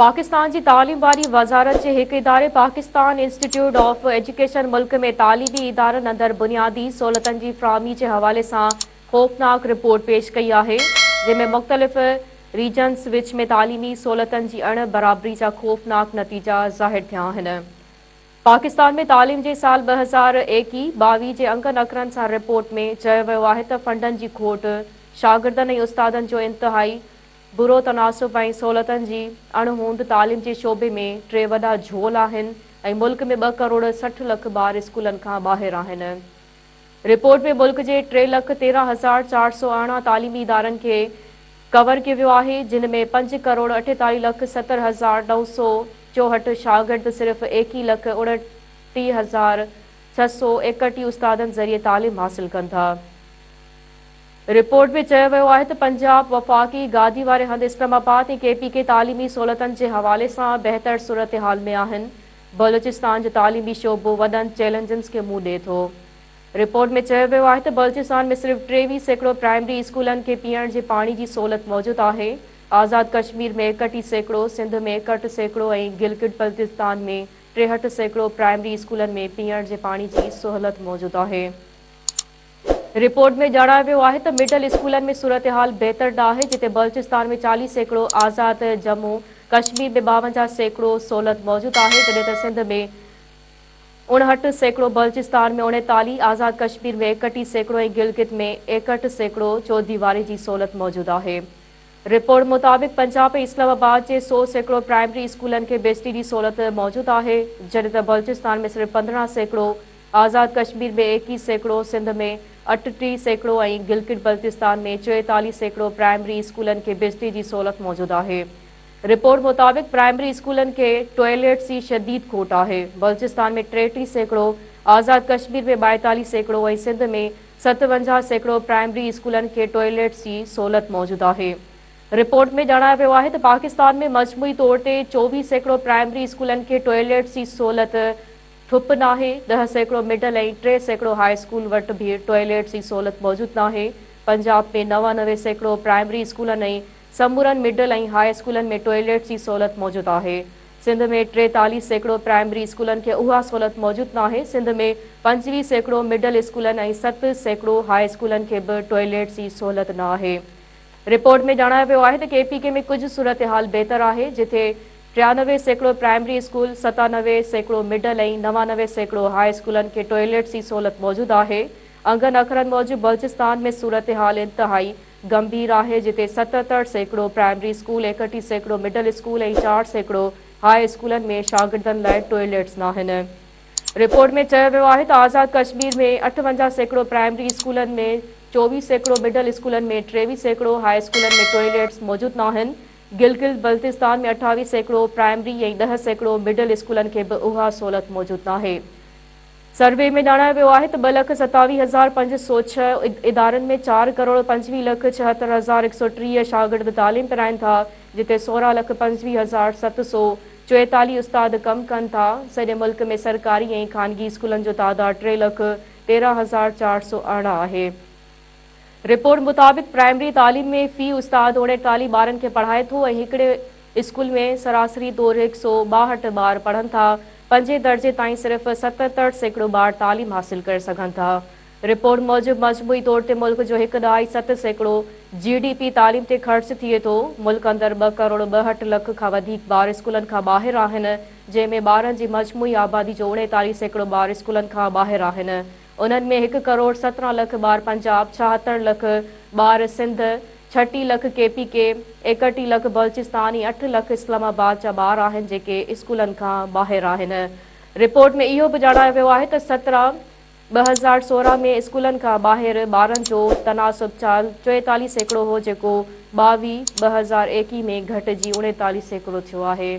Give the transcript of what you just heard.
पाकिस्तान की तालीम वारी वज़ारत के एक इदारे पाकिस्तान इंस्टीट्यूट ऑफ एजुकेशन मुल्क में तालीमी इदारनि अंदर बुनियादी सहूलतन की फ़राहमी के हवाले से खौफनाक रिपोर्ट पेश कई है, जिनमें मुख्तलिफ रीजन्स विच में तालीमी सहूलतन की अण बराबरी जा खौफनाक नतीजा ज़ाहिर थिया हैं। पाकिस्तान में तालीम के साल 2021-22 के अंकन अखरन से रिपोर्ट में चयो वियो आहे त फंडन की खोट, शागिर्दनि ऐं उस्तादनि जो इंतहाई बुरो तनासुब ऐं सहूलतनि जी अणहूंद तालीम के शोबे में टे वॾा झोल आहिनि ऐं मुल्क में 2 करोड़ 60 लख ॿार स्कूलनि खां ॿाहिरि आहिनि। रिपोर्ट में मुल्क के 3,13,418 तालीमी इदारनि खे कवर किया वियो आहे, जिन में 5 करोड़ 48,70,964 शागिर्द सिर्फ़ 1,29,661 उस्तादनि ज़रिए तालीम हासिल कनि था। रिपोर्ट में चयो वियो आहे त पंजाब, वफ़ाक़ी, गादी वारे हंधि इस्लामाबाद ऐं केपी के तालीमी सहूलतनि के हवाले से बहितर सूरत हाल में आहिनि। बलूचिस्तान जो तालीमी शोबो वॾनि चैलेंजन्स के मुंहुं ॾिए थो। रिपोर्ट में चयो वियो आहे त बलूचिस्तान में सिर्फ़ 23% प्राइमरी स्कूलनि के पीअण जे पाणी जी सहूलत मौजूदु आहे। आज़ाद कश्मीर में 61%, सिंध में 61% ऐं गिलगित बल्तिस्तान में 63% प्राइमरी स्कूलनि में पीअण जे पाणी जी सहूलत मौजूदु आहे। रिपोर्ट में जणायो वियो आहे त मिडल स्कूलनि में सूरत हाल बहितर न आहे, जिते बलूचिस्तान में 40%, आज़ाद जम्मू कश्मीर में 52% सहूलत मौजूदु आहे, जॾहिं त सिंध में 59%, बलूचिस्तान में 39%, आज़ाद कश्मीर में 61% ऐं गिलगित में 61% चौधीवारी की सहूलत मौजूदु आहे। रिपोर्ट मुताबिक़ पंजाब ऐं इस्लामाबाद के 100% प्राइमरी स्कूलनि के बेस्टी की सहूलत मौजूदु आहे, जॾहिं त बलूचिस्तान में सिर्फ़ 15%, आज़ाद कश्मीर में 21%, सिंध में 38% ऐं गिलगित बल्तिस्तान में 44% प्राइमरी स्कूलनि के बिजली की सहूलत मौजूदु आहे। रिपोर्ट मुताबिक़ प्राइमरी स्कूलनि के टॉयलेट्स की शदीद खोट आहे। बलूचिस्तान में 33%, आज़ाद कश्मीर में 42% ऐं सिंध में 57% प्राइमरी स्कूलनि के टॉयलेट्स की सहूलत मौजूदु आहे। रिपोर्ट में जणायो वियो आहे त पाकिस्तान में मजमूई तौर ते 24% प्राइमरी स्कूलनि के टॉयलेट्स की सहूलत ठुप न आहे, 10% मिडल ऐं 3% हाई स्कूल वटि भी टॉयलेट्स की सहूलत मौजूदु न आहे। पंजाब में 99% प्राइमरी स्कूलनि ऐं समूरनि मिडल ऐं हाई स्कूलनि में टॉयलेट्स की सहूलत मौजूदु आहे। सिंध में 43% प्राइमरी स्कूलनि के उहा सहूलत मौजूदु न आहे। सिंध में 25% मिडल स्कूलनि ऐं 7% हाई स्कूलनि के भी टॉयलेट्स की सहूलत न आहे। रिपोर्ट में जणायो वियो आहे त केपीके में कुछ सूरत हाल बहितर आहे, जिथे 93% प्राइमरी स्कूल, 97% मिडल ऐं 99% हाई स्कूलनि के टॉयलेट्स की सहूलत मौजूदु आहे। अंगन अखरनि मूजिबि बलूचिस्तान में सूरत हाल इंतहाई गंभीर आहे, जिथे 77% प्राइमरी स्कूल, 61% मिडल स्कूल ऐं 4% हाई स्कूलनि में शागिर्दनि लाइ टॉयलेट्स न आहिनि। रिपोर्ट में चयो वियो आहे त आज़ाद कश्मीर में 58% प्राइमरी स्कूलनि में, 24% मिडल स्कूलनि में, 23% हाई स्कूलनि में टॉयलेट्स मौजूदु न आहिनि। गिलगित बल्तिस्तान में 28% प्राइमरी ऐं 10% मिडल स्कूलनि के भी उहा सहूलत मौजूदु न आहे। सर्वे में जणायो वियो आहे त 2,27,506 इदारनि में 4,25,76,130 शागिर्द तालीम पिराइनि था, जिते 16,25,744 उस्ताद कमु कनि था। सॼे मुल्क में सरकारी ऐं ख़ानगी स्कूलनि जो तादाद 3,13,418 आहे। रिपोर्ट मुताबिक़ प्राइमरी तालीम में फ़ी उस्ताद 39 ॿारनि खे पढ़ाए थो ऐं हिकिड़े स्कूल में सरासरी तौर 162 ॿार पढ़नि था। 5 दर्जे ताईं सिर्फ़ 77% ॿार तालीम हासिल करे सघनि था। रिपोर्ट मूजिबि मजमूई तौर ते मुल्क जो 1.7% GDP तालीम ते ख़र्च थिए थो। मुल्क अंदर 2 करोड़ 62 लख खां वधीक ॿार स्कूलनि खां ॿाहिरि आहिनि, जंहिंमें ॿारनि जी मजमूई आबादी जो 39% ॿार स्कूलनि खां ॿाहिरि आहिनि। उन्हनि में 1 करोड़ 17 लख ॿार पंजाब, 76 लख ॿार सिंध, 36 लख KPK, 61 लख बलूचिस्तान ऐं 8 लख इस्लामाबाद जा ॿार आहिनि, जेके स्कूलनि खां ॿाहिरि आहिनि। रिपोर्ट में इहो बि जणायो वियो आहे त 2016 में स्कूलनि खां ॿाहिरि ॿारनि जो तनासुब 44% हो, जेको 2021 में घटिजी 39% थियो आहे।